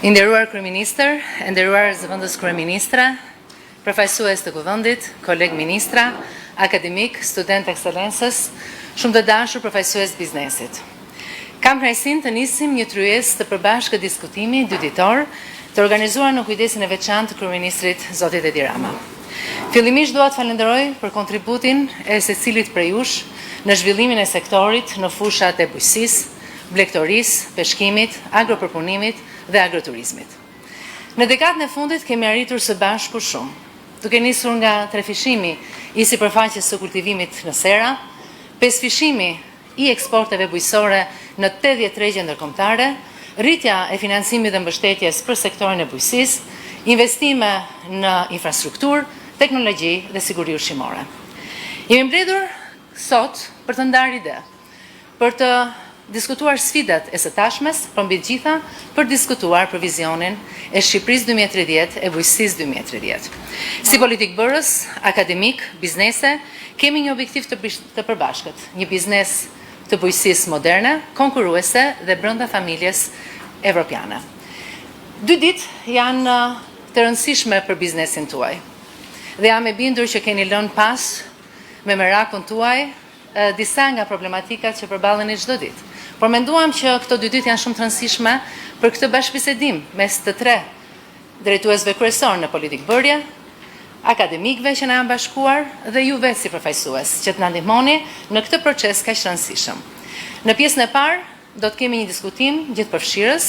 I nderuar kryeministër, nderuar zëvendës kryeministra, përfaqësues të kuvendit, koleg ministra, akademik, student ekselencës, shumë të dashur përfaqësues biznesit. Kam kënaqësinë të nisim një tryezë të përbashkët diskutimi dyditor të organizuar në kujdesin e veçantë të kryeministrit zotit Edi Rama. Fillimisht dua të falenderoj për kontributin e secilit prej jush në zhvillimin e sektorit në fushat e bujqësisë, blegtorisë, peshkimit, agropërpunimit dhe agroturizmit. Në dekadën e fundit kemi arritur së bashku shumë, duke nisur nga trefishimi i sipërfaqes së kultivimit në sera, pesëfishimi i eksporteve bujqësore në 80 tregje ndërkombëtare, rritja e financimit dhe mbështetjes për sektorin e bujqësisë, investime në infrastrukturë, teknologji dhe siguri ushqimore. Jemi mbledhur sot për të ndarë ide, për të diskutuar sfidat e së tashmes, por mbi të gjitha për diskutuar për vizionin e Shqipërisë 2030 e bujqësisë 2030. Si politik bërës, akademik, biznese, kemi një objektiv të përbashkët, një biznes të bujqësisë moderne, konkurruese dhe brenda familjes evropiane. 2 ditë janë të rëndësishme për biznesin tuaj. Dhe jam e bindur që keni lënë pas me merakun tuaj disa nga problematikat që përballeni çdo ditë. Por menduam që këto 2 ditë janë shumë të rëndësishme për këtë bashkëbisedim mes të 3 drejtuesve kryesor në politikë bërje, akademikëve që na janë bashkuar dhe ju vetë si përfaqësues që të na ndihmoni në këtë proces kaq të rëndësishëm. Në pjesën e parë do të kemi një diskutim gjithëpërfshirës,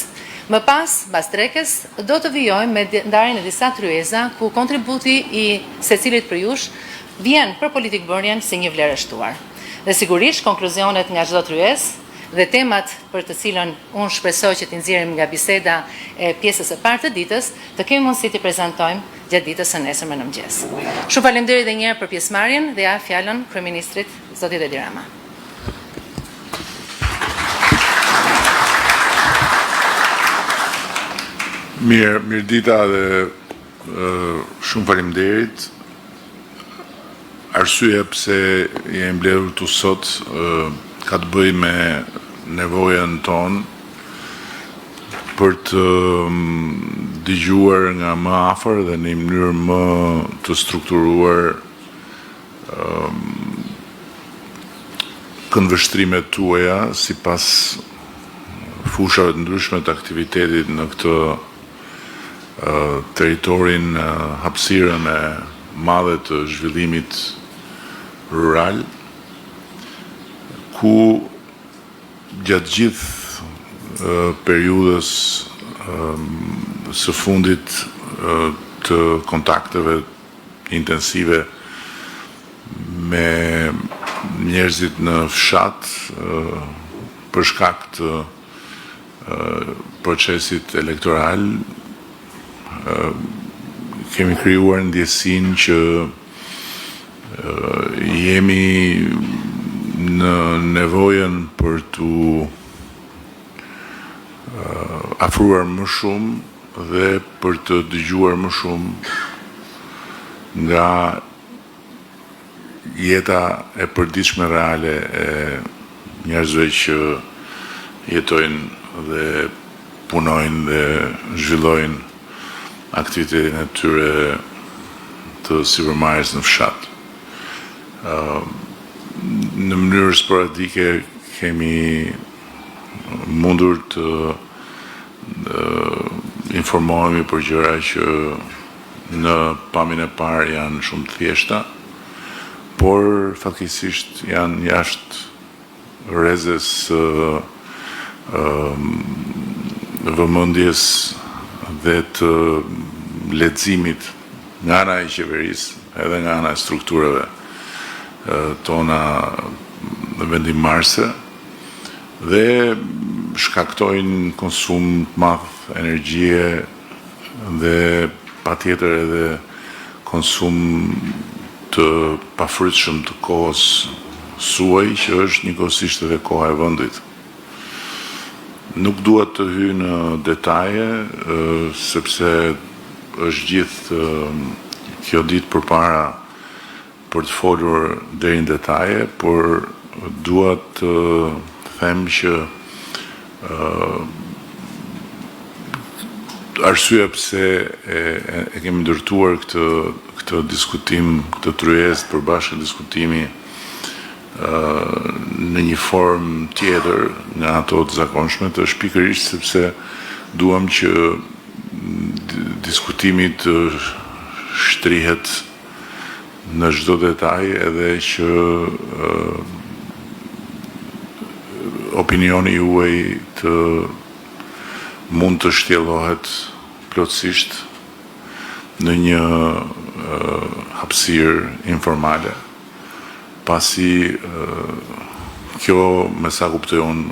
më pas drekës do të vijojmë me ndarjen e disa tryeza ku kontributi i secilit prej jush vjen për politikë bërjen si një vlerë e shtuar. Dhe sigurisht konkluzionet nga çdo tryezë dhe temat për të cilën unë shpresoj që t'i nxjerrim nga biseda e pjesës së parë të ditës, të kemi mundësi t'i prezantojmë gjatë ditës së nesërme në mëngjes. Shumë faleminderit edhe një herë për pjesëmarrjen dhe ja fjalën kryeministrit zotit Edi Rama. Mirë dita dhe shumë faleminderit. Arsyeja pse jemi mbledhur këtu sot ka të bëjë me nevojën tonë për të dëgjuar nga më afër dhe në një mënyrë më të strukturuar këndvështrimet tuaja sipas fushave të ndryshme të aktivitetit në këtë territorin, hapësirën e madhe të zhvillimit rural, ku gjatë gjithë periudhës së fundit të kontakteve intensive me njerëzit në fshat për shkak të procesit elektoral, kemi krijuar ndjesinë që jemi në nevojën për t'u afruar më shumë dhe për të dëgjuar më shumë nga jeta e përditshme reale e njerëzve që jetojnë dhe punojnë dhe zhvillojnë aktivitetin e tyre të sipërmarrjes në fshat. Në mënyrë sporadike kemi mundur të informohemi për gjëra që në pamjen e parë janë shumë të thjeshta, por fatkeqësisht janë jashtë rrezës vëmendjes dhe të leximit nga ana e qeverisë edhe nga ana e strukturave tona vendimmarrëse dhe shkaktojnë konsum të madh energjie dhe patjetër edhe konsum të pafrytshëm të kohës suaj, që është njëkohësisht edhe koha e vendit. Nuk dua të hyj në detaje, sepse është gjithë kjo ditë përpara për të folur deri në detaje, por dua të them që arsyeja pse e kemi ndërtuar këtë diskutim, këtë tryezë përbashkët diskutimi në një formë tjetër nga ato të zakonshme, është pikërisht sepse duam që diskutimi të shtrihet në çdo detaj edhe që opinioni juaj të mund të shtjellohet plotësisht në një hapësirë informale, pasi kjo, me sa kuptoj unë,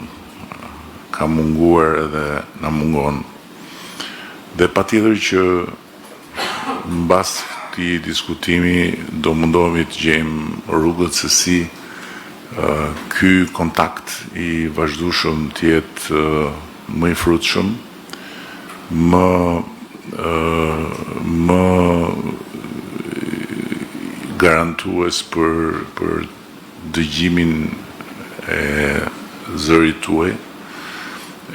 ka munguar edhe na mungon. Dhe patjetër që mbas këtij diskutimi do mundohemi të gjejmë rrugët se si ky kontakt i vazhdueshëm të jetë më i frutshëm, më garantues për dëgjimin e zërit tuaj,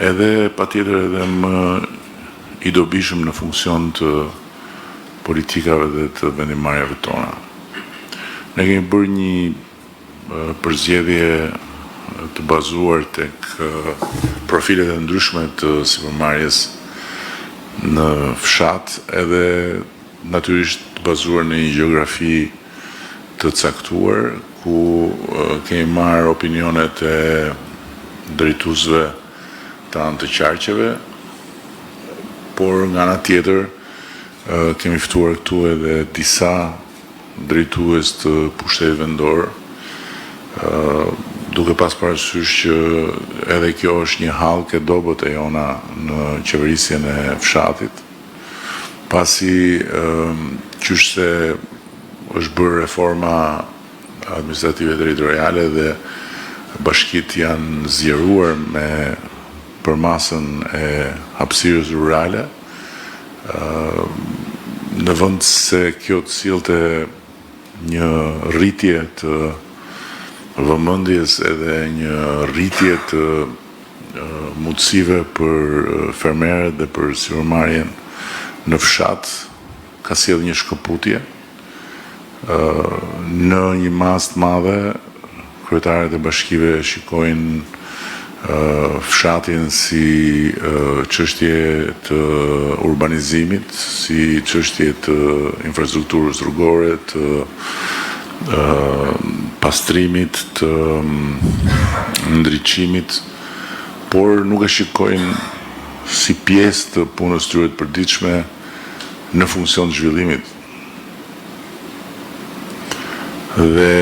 edhe patjetër edhe më i dobishëm në funksion të politikave dhe të vendimarrjeve tona. Ne kemi bërë një përzgjedhje të bazuar tek profilet e ndryshme të sipërmarrjes në fshat, edhe natyrisht të bazuar në një gjeografi të caktuar, ku kemi marrë opinionet e drejtuesve të anë të qarqeve, por nga ana tjetër kemi ftuar këtu edhe disa drejtues të pushtetit vendor, duke pas parasysh që edhe kjo është një hallkë e dobët e jona në qeverisjen e fshatit, pasi qysh se është bërë reforma administrative territoriale dhe bashkitë janë zgjeruar me përmasën e hapësirës rurale, në vend se kjo të sillte një rritje të vëmendjes edhe një rritje të mundësive për fermerët dhe për sipërmarrjen në fshat, ka sjellë një shkëputje. Në një masë të madhe, kryetarët e bashkive shikojnë fshatin si çështje të urbanizimit, si çështje të infrastrukturës rrugore, të pastrimit, të ndriçimit, por nuk e shikojnë si pjesë të punës tyre të përditshme në funksion të zhvillimit. Dhe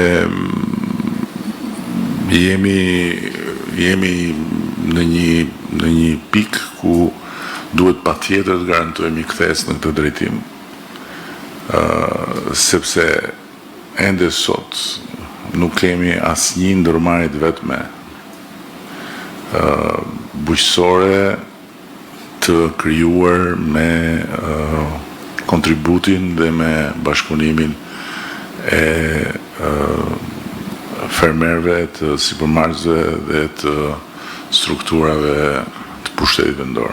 jemi në një pikë ku duhet patjetër të garantojmë kthesë në këtë drejtim, sepse ende sot nuk kemi asnjë ndërmarrje të vetme bujqësore të krijuar me kontributin dhe me bashkëpunimin e fermerëve, të sipërmarrësve dhe të strukturave të pushtetit vendor.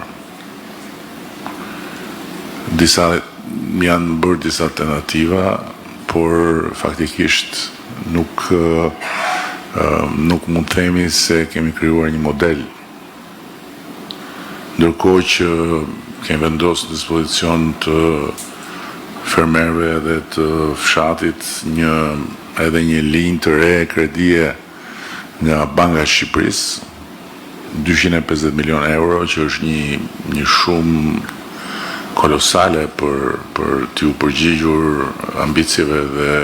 Janë bërë disa tentativa, por faktikisht nuk mund të themi se kemi krijuar një model. Ndërkohë që kemi vendosur në dispozicion të fermerëve dhe të fshatit edhe një linjë të re kredie nga Banka e Shqipërisë, 250 milion euro, që është një shumë kolosale për t'ju përgjigjur ambicieve dhe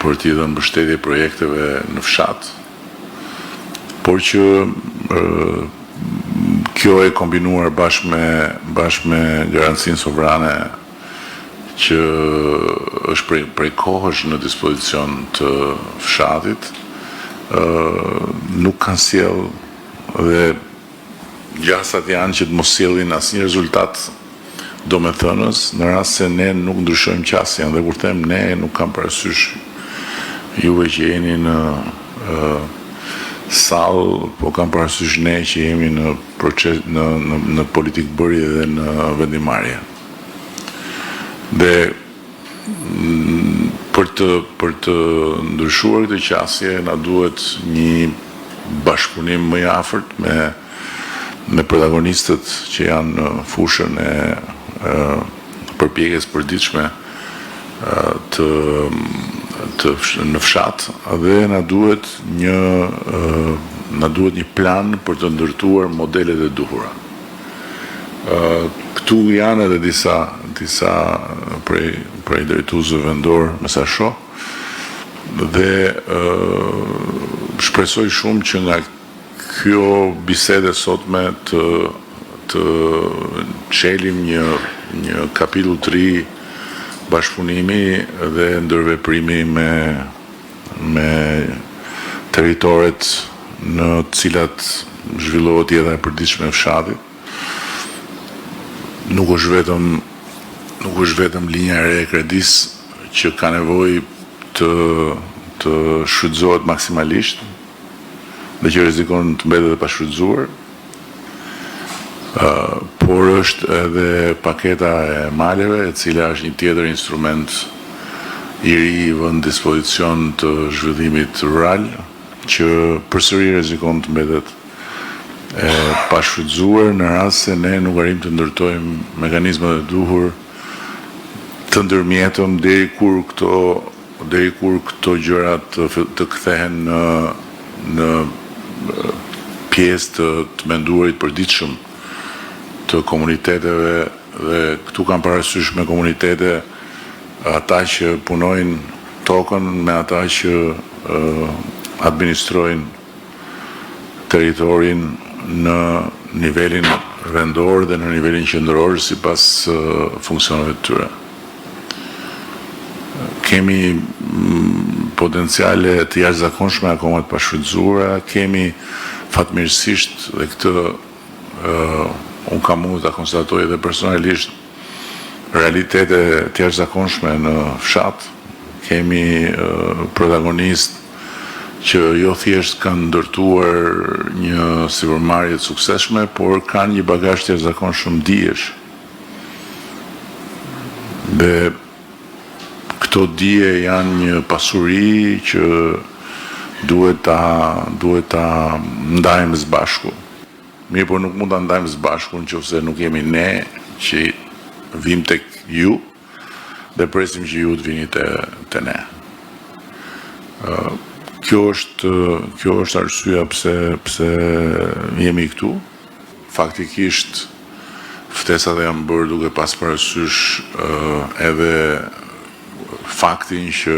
për t'i dhënë mbështetje projekteve në fshat, por që kjo e kombinuar bashkë me garancinë sovrane që është prej kohësh në dispozicion të fshatit, nuk kanë sjellë, dhe gjasat janë që të mos sjellin asnjë rezultat domethënës, në rast se ne nuk ndryshojmë qasjen. Dhe kur them ne, nuk kam parasysh juve që jeni në sallë, po kam parasysh ne që jemi në proces në politikë bërje dhe në vendimarrje. Dhe për të ndryshuar këtë qasje na duhet një bashkëpunim më i afërt me protagonistët që janë në fushën e përpjekjes përditshme në fshat, dhe na duhet një plan për të ndërtuar modelet e duhura. Këtu janë edhe disa prej drejtuesve vendor, me sa shoh, dhe shpresoj shumë që nga kjo bisede sotme të çelim një kapitull 3 bashkëpunimi dhe ndërveprimi me teritoret në të cilat zhvillohet jeta e përditshme e fshatit. Nuk është vetëm linja e re e kredis që ka nevojë të shfrytëzohet maksimalisht dhe që rrezikon të mbetet e pashfrytëzuar, por është edhe paketa e maleve, e cila është një tjetër instrument i ri vënë në dispozicion të zhvillimit rural, që përsëri rrezikon të mbetet e pashfrytëzuar në rast se ne nuk arrim të ndërtojmë mekanizmat e duhur të ndërmjetëm deri kur këto gjëra të kthehen në pjesë të menduarit përditshëm të komuniteteve, dhe këtu kam parasysh me komunitete ata që punojnë tokën me ata që administrojnë territorin në nivelin vendor dhe në nivelin qendror sipas funksioneve të tyre. Kemi potenciale të jashtëzakonshme akoma të pashfrytëzuara, kemi fatmirësisht, dhe këtë unë kam mund të konstatoj edhe personalisht, realitete të jashtëzakonshme në fshat. Kemi protagonist që jo thjesht kanë ndërtuar një sipërmarrje të suksesshme, por kanë një bagazh të jashtëzakonshëm dijesh. Dhe këto dije janë një pasuri që duhet ta ndajmë së bashku. Mirë, por nuk mund ta ndajmë së bashku nëse nuk jemi ne që vim tek ju dhe presim që ju të vini te ne. Kjo është arsyeja pse jemi këtu. Faktikisht ftesat janë bërë duke pas parasysh edhe faktin që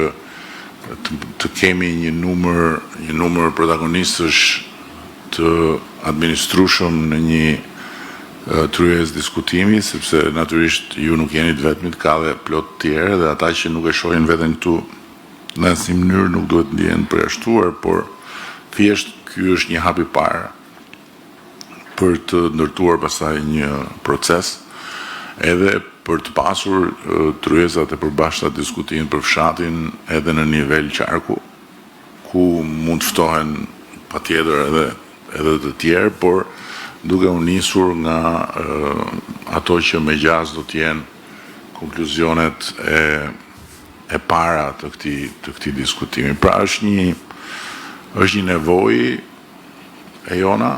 të kemi një numër protagonistësh të administrueshëm në një tryez diskutimi, sepse natyrisht ju nuk jeni të vetmit, ka dhe plot tjerë, dhe ata që nuk e shohin veten këtu në asnjë mënyrë nuk duhet ndihen përjashtuar, por thjesht ky është një hap i parë për të ndërtuar pastaj një proces, edhe për të pasur tryezat e përbashkëta diskutimin për fshatin edhe në nivel qarku, ku mund të ftohen patjetër edhe të tjerë, por duke u nisur nga ato që me gjas do të jenë konkluzionet e para të këtij diskutimi. Pra është një nevojë e jona,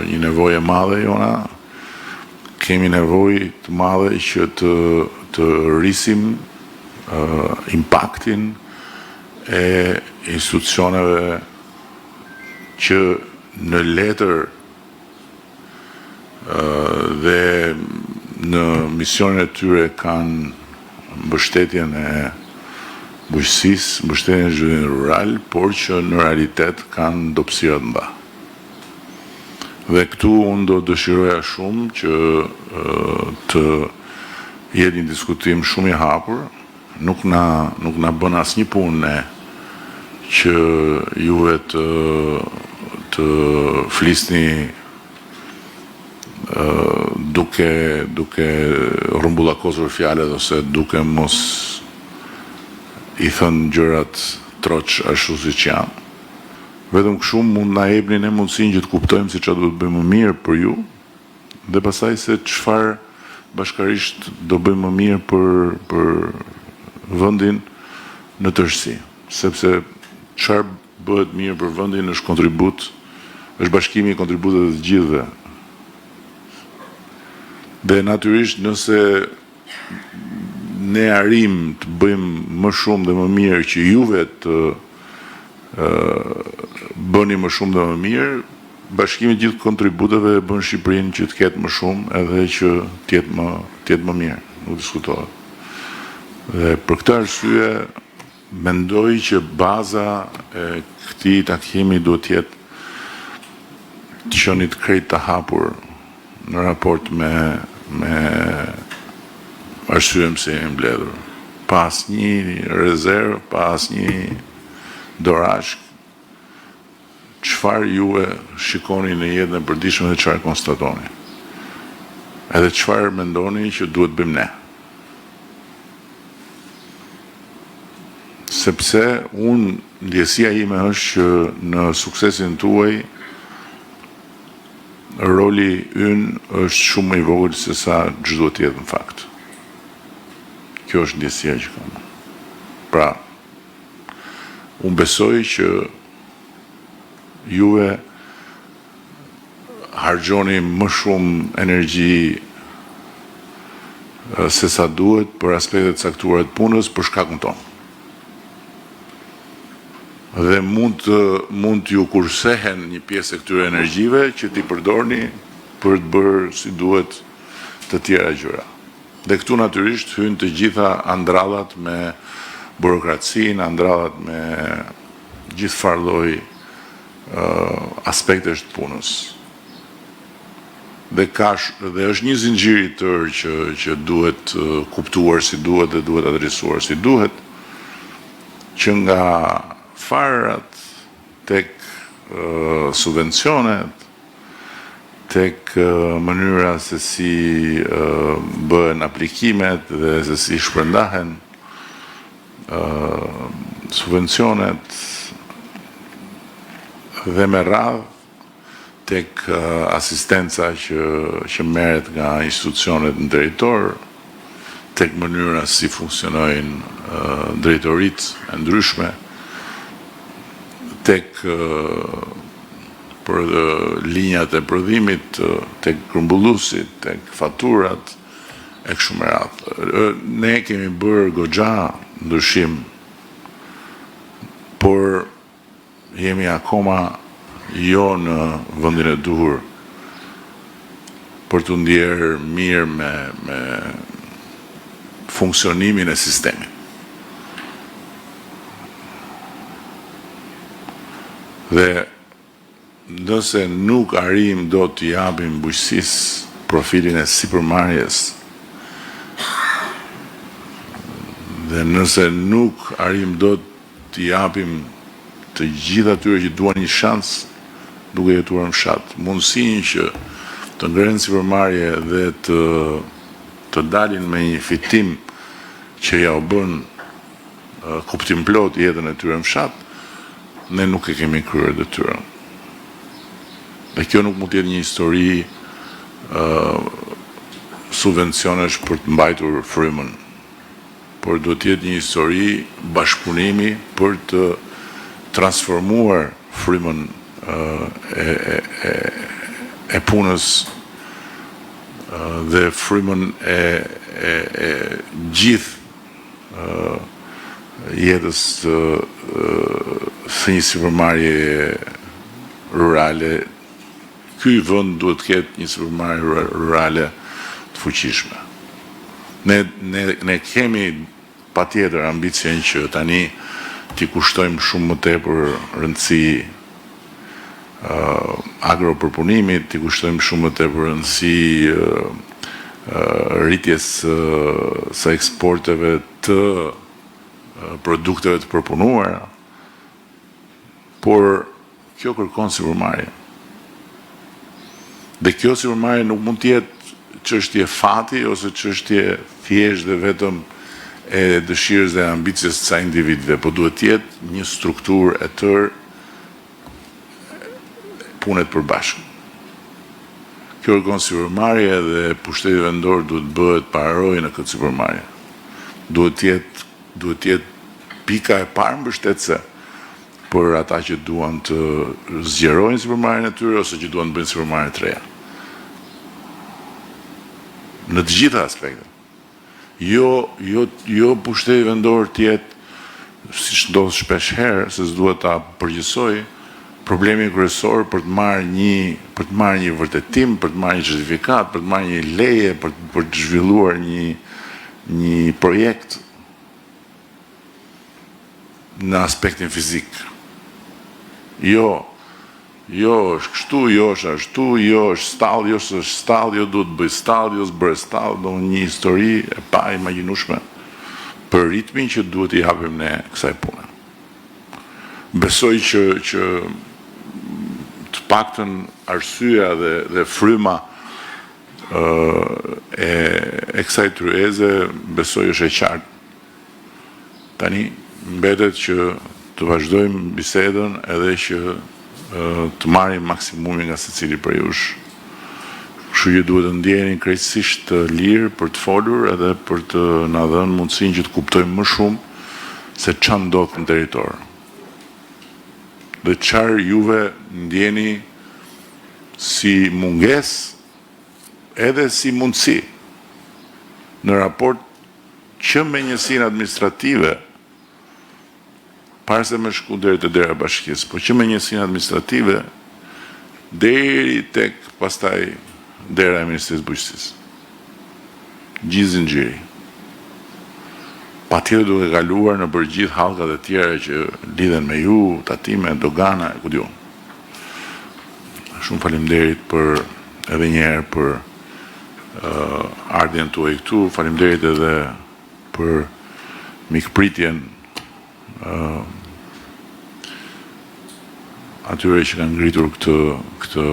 një nevojë e madhe e jona. Kemi nevojë të madhe që të rrisim impaktin e institucioneve që në letër dhe në misionin e tyre kanë mbështetjen e bujqësisë, mbështetjen e zhvillimit rural, por që në realitet kanë dobësira të mëdha. Dhe këtu unë do dëshiroja shumë që të jetë një diskutim shumë i hapur, nuk na bën asnjë punë që juve të flisni duke rrumbullakosur fjalët ose duke mos i thënë gjërat troç ashtu siç janë. Vetëm kështu mund na jepni ne mundësinë që të kuptojmë se çfarë duhet të bëjmë më mirë për ju, dhe pastaj se çfarë bashkarisht do bëjmë më mirë për vendin në tërësi, sepse çfarë bëhet mirë për vendin është kontribut, është bashkimi i kontributeve të gjithëve. Dhe natyrisht nëse ne arrim të bëjmë më shumë dhe më mirë që juve të bëni më shumë dhe më mirë, bashkimi i gjithë kontributeve bën Shqipërinë që të ketë më shumë edhe që të jetë më mirë, nuk diskutohet. Dhe për këtë arsye mendoj që baza e këtij takimi duhet të jetë të qenit krejt të hapur në raport me arsyen pse jemi mbledhur. Pa asnjë rezervë, pa asnjë dorashk, çfarë juve shikoni në jetën e përditshme dhe çfarë konstatoni. Edhe çfarë mendoni që duhet bëjmë ne. Sepse ndjesia ime është që në suksesin tuaj roli ynë është shumë më i vogël se sa ç'do të jetë në fakt. Kjo është ndjesia që kam. Pra, unë besoj që juve harxhoni më shumë energji se sa duhet për aspektet caktuara të punës për shkakun tonë. Dhe mund t'ju kursehen një pjesë e këtyre energjive që t'i përdorni për të bërë si duhet të tjera gjëra. Dhe këtu natyrisht hyn të gjitha andrallat me burokracinë, andrallat me gjithë farë lloj aspektesh të punës. Dhe është një zinxhir i tërë që duhet kuptuar si duhet dhe duhet adresuar si duhet, që nga farat tek subvencionet, tek mënyra se si bëhen aplikimet dhe se si shpërndahen subvencionet dhe me radhë tek asistenca që merret nga institucionet në territor, tek mënyra si funksionojnë drejtoritë e ndryshme, tek për linjat e prodhimit, tek grumbulluesit, tek faturat e kështu me radhë. Ne kemi bërë goxha ndryshim, por jemi akoma jo në vendin e duhur për të ndjerë mirë me funksionimin e sistemit. Dhe nëse nuk arrim do të japim bujqësisë profilin e sipërmarrjes, dhe nëse nuk arrim do të japim të gjithë atyre që duan një shans duke jetuar në fshat, mundësinë që të ngrenë sipërmarrje dhe të dalin me një fitim që ja u bën kuptim plot jetën e tyre në fshat, ne nuk e kemi kryer detyrën. Dhe kjo nuk mund të jetë një histori subvencionesh për të mbajtur frymën, por duhet të jetë një histori bashkëpunimi për të transformuar frymën e punës dhe frymën e gjithë jetës së një sipërmarrje rurale. Ky vend duhet të ketë një sipërmarrje rurale të fuqishme. Ne kemi patjetër ambicien që tani t'i kushtojmë shumë më tepër rëndësi agropërpunimit, t'i kushtojmë shumë më tepër rëndësi rritjes së eksporteve të produkteve të përpunuara, por kjo kërkon sipërmarrje. Dhe kjo sipërmarrje nuk mund të jetë çështje fati ose çështje thjesht dhe vetëm e dëshirës dhe ambicjes të sa individëve, po duhet të jetë një strukturë e tërë punet përbashkë. Kjo kërkon sipërmarrje dhe pushteti vendor duhet bëhet pararojë në këtë sipërmarrje. Duhet jetë pika e parë mbështetëse për ata që duan të zgjerojnë sipërmarrjen e tyre ose që duan të bëjnë sipërmarrje të reja. Në të gjitha aspektet. Jo pushteti vendor të jetë, siç ndodh shpesh herë, se s'duhet ta përgjithsoj, problemi kryesor për të marrë një vërtetim, për të marrë një certifikat, për të marrë një leje, për të zhvilluar një projekt në aspektin fizik. Jo është kështu, jo është ashtu, jo është stall, jo është stall, jo duhet bëj stall, jo s'bërë stall, do një histori e pa imagjinueshme për ritmin që duhet i hapim ne kësaj pune. Besoj që të paktën arsyeja dhe fryma e kësaj tryeze besoj është e qartë. Tani mbetet që të vazhdojmë bisedën edhe që të marrim maksimumin nga secili prej jush. Kështu që duhet të ndjeni krejtësisht të lirë për të folur edhe për të na dhënë mundësinë që të kuptojmë më shumë se ç'a ndodh në territor. Dhe çfarë juve ndjeni si mungesë edhe si mundësi në raport që me njësinë administrative, para se me shku deri te dera bashkisë, po që me njësinë administrative deri tek pastaj dera e Ministrisë Bujqësisë. Gjithë zinxhiri. Patjetër duke kaluar në përgjithë hallkat e tjera që lidhen me ju, tatime, dogana, ku diun. Shumë faleminderit për edhe një herë për ardhjen tuaj këtu, faleminderit edhe për mikpritjen atyre që kanë ngritur këtë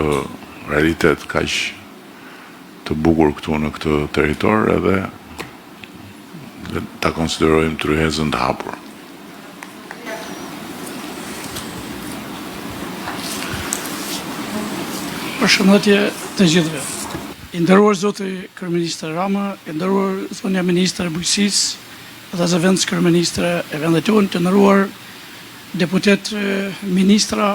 realitet kaq të bukur këtu në këtë territor edhe ta konsiderojmë tryezën të hapur. Përshëndetje të gjithëve. I nderuar zoti kryeminist Rama, i nderuar zonja ministre e Bujqësisë dhe zëvendës kryeministre e vendit tonë, të nderuar deputet ministra,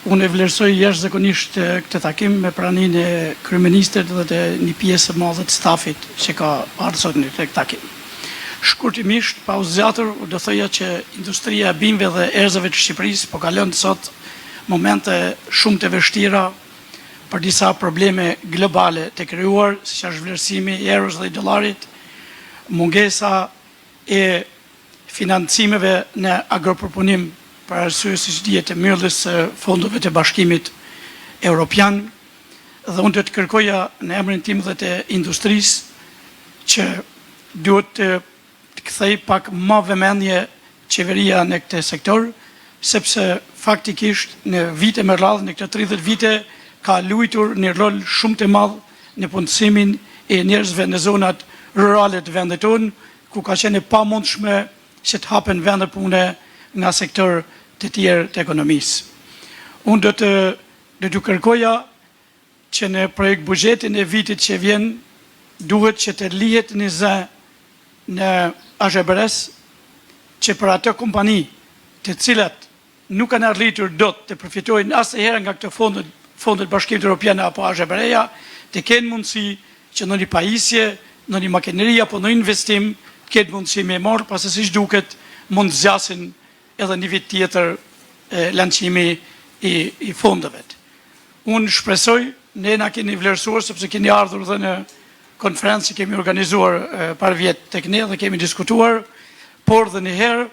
unë e vlerësoj jashtëzakonisht këtë takim me praninë e kryeministrit dhe të një pjesë madhe të stafit që ka ardhur sot në këtë takim. Shkurtimisht, pa u zgjatur, do thoja që industria e bimëve dhe erëzave të Shqipërisë po kalon sot momente shumë të vështira për disa probleme globale të krijuar, siç është vlerësimi i eurës dhe i dollarit, mungesa e financimeve në agropërpunim për arsye siç dihet të mbylljes së fondeve të Bashkimit Evropian, dhe unë do të kërkoja në emrin tim dhe të industrisë që duhet të kthej pak më vëmendje qeveria në këtë sektor, sepse faktikisht në vite me radhë, në këto 30 vite, ka luajtur një rol shumë të madh në punësimin e njerëzve në zonat rurale të vendit tonë, ku ka qenë e pamundshme që të hapen vende pune nga sektor të tjerë të ekonomisë. Unë do të kërkoja që në projekt buxhetin e vitit që vjen duhet që të lihet një zë në AZBRS që për ato kompani të cilat nuk kanë arritur dot të përfitojnë asnjëherë nga këto fondet Bashkimit Evropian apo AZBREja, të kenë mundësi që në një pajisje, në një makineri apo në investim, ketë mundësi me marrë, pasi siç duket mund të zgjasin edhe një vit tjetër lançimi i fondeve. Unë shpresoj, ne na keni vlerësuar sepse keni ardhur dhe në konferencë që kemi organizuar par vjet tek ne dhe kemi diskutuar, por dhe një herë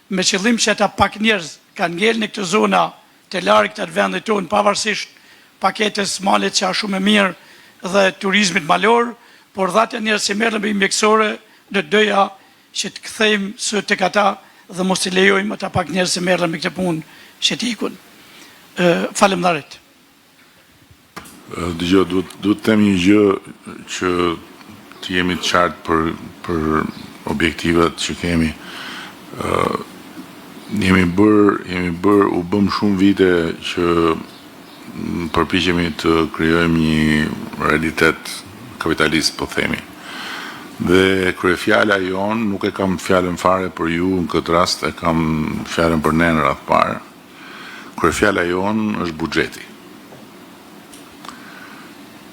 me qëllim që ata pak njerëz kanë ngel në këtë zona të largët të vendit tonë, pavarësisht paketës malet që është shumë e mirë dhe turizmit malor, por dhe atë njerëz që merren me mjekësore, do të doja që të kthejmë së tek ata dhe mos i lejojmë ata pak njerëz që merren me këtë punë që të ikun. Faleminderit. Dëgjoj, duhet të them një gjë që të jemi të qartë për objektivat që kemi. U bëm shumë vite që përpiqemi të krijojmë një realitet kapitalist, po themi. Dhe kryefjala jon, nuk e kam fjalën fare për ju në këtë rast, e kam fjalën për ne në radhë parë. Kryefjala jon është buxheti.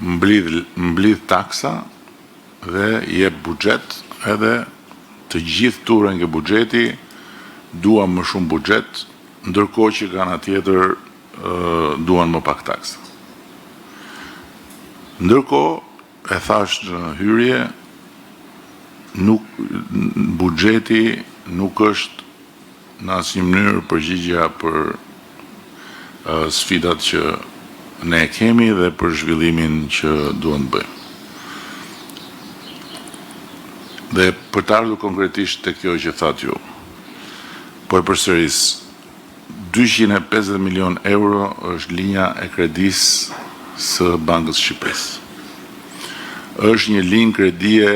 Mblidh taksa dhe jep buxhet, edhe të gjithë turën nga buxheti duan më shumë buxhet, ndërkohë që nga ana tjetër duan më pak taksa. Ndërkohë, e thash në hyrje, buxheti nuk është në asnjë mënyrë përgjigjja për sfidat që ne kemi dhe për zhvillimin që duhen të bëjmë. Dhe për të ardhur konkretisht te kjo që thatë ju, po e përsëris, 250 milion euro është linja e kredisë së Bankës Shqipërisë. Është një linjë kredie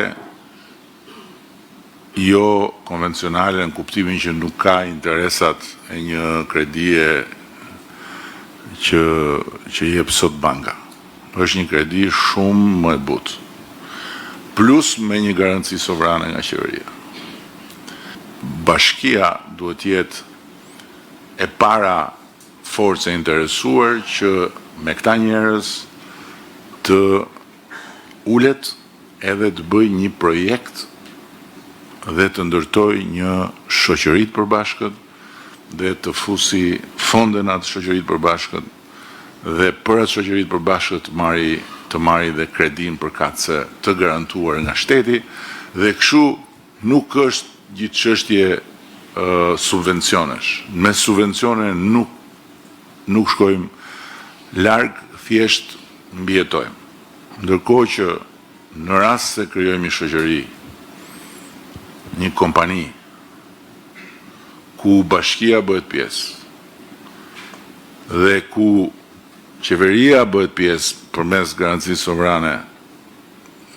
jo konvencionale në kuptimin që nuk ka interesat e një kredie që jep sot banka. Është një kredi shumë më e butë. Plus me një garanci sovrane nga qeveria. Bashkia duhet jetë e para forcë e interesuar që me këta njerëz të ulet edhe të bëj një projekt dhe të ndërtoj një shoqëri të përbashkët dhe të fusi fonde në atë shoqëri të përbashkët dhe për atë shoqëri të përbashkët të marri dhe kredin përkatëse të garantuar nga shteti dhe kështu nuk është gjithë çështje subvencionesh. Me subvencione nuk shkojmë larg, thjesht mbijetojmë. Ndërkohë që në rast se krijojmë një shoqëri, një kompani ku bashkia bëhet pjesë dhe ku qeveria bëhet pjesë përmes garancisë sovrane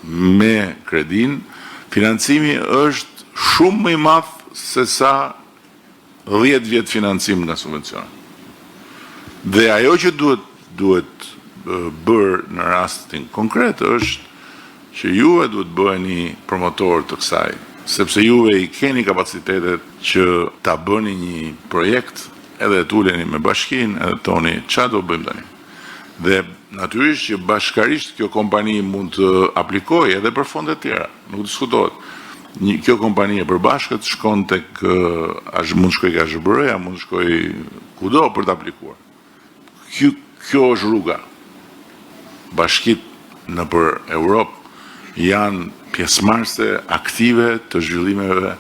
me kredin, financimi është shumë më i madh se sa 10 vjet financim nga subvencione. Dhe ajo që duhet bërë në rastin konkret është që juve duhet bëheni promotor të kësaj, sepse juve i keni kapacitetet që ta bëni një projekt edhe të uleni me bashkinë edhe toni çfarë do bëjmë tani. Dhe natyrisht që bashkarisht kjo kompani mund të aplikojë edhe për fonde tjera, nuk diskutohet. Kjo kompani e përbashkët shkon tek mund shkoj ka SBR-ja, mund shkoj kudo për të aplikuar. Kjo është rruga. Bashkit nëpër Europë janë pjesëmarrëse aktive të zhvillimeve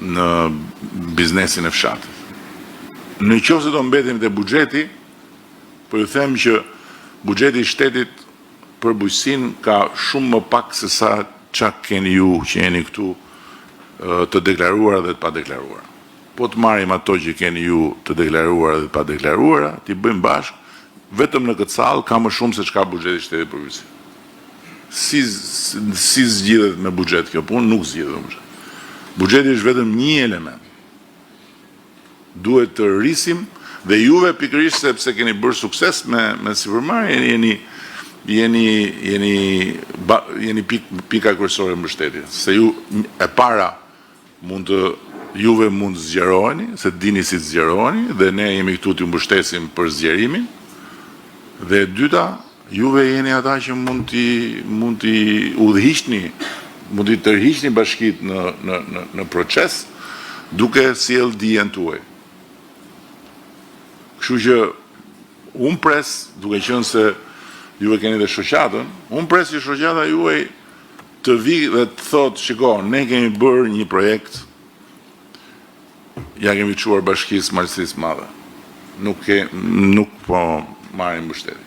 në biznesin e fshatit. Në qoftë se do mbetim te buxheti, po ju them që buxheti i shtetit për bujqësinë ka shumë më pak se sa çka keni ju që jeni këtu të deklaruara dhe të padeklaruara. Po të marrim ato që keni ju të deklaruara dhe të padeklaruara, t'i bëjmë bashkë, vetëm në këtë sallë ka më shumë se çka buxheti i shtetit për bujqësi. Si zgjidhet me buxhet kjo punë, nuk zgjidhet me buxhet. Buxheti është vetëm një element. Duhet të rrisim dhe juve pikërisht sepse keni bërë sukses me sipërmarrje jeni pika kryesore e mbështetjes. Se ju e para juve mund të zgjeroheni, se dini si të zgjeroheni dhe ne jemi këtu t'ju mbështesim për zgjerimin. Dhe e dyta, juve jeni ata që mund t'i udhëhiqni, mund t'i tërhiqni bashkit në proces, duke sjell dijen tuaj. Kështu që unë pres, duke qenë se juve keni dhe shoqatën, unë pres që shoqata juaj të vi dhe të thotë, shiko, ne kemi bërë një projekt, ja kemi çuar bashkisë Marrësisë Madhe. Nuk po marrim mbështetje.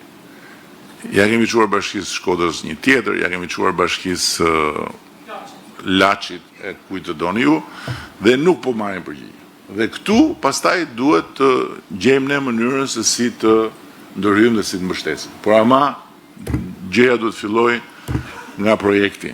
Ja kemi çuar bashkisë Shkodrës një tjetër, ja kemi çuar bashkisë Laçit e kujt të doni ju, dhe nuk po marrim përgjigje. Dhe këtu pastaj duhet të gjejmë ne mënyrën se si të ndërhyjmë dhe si të mbështesim. Por ama gjëja duhet filloj nga projekti.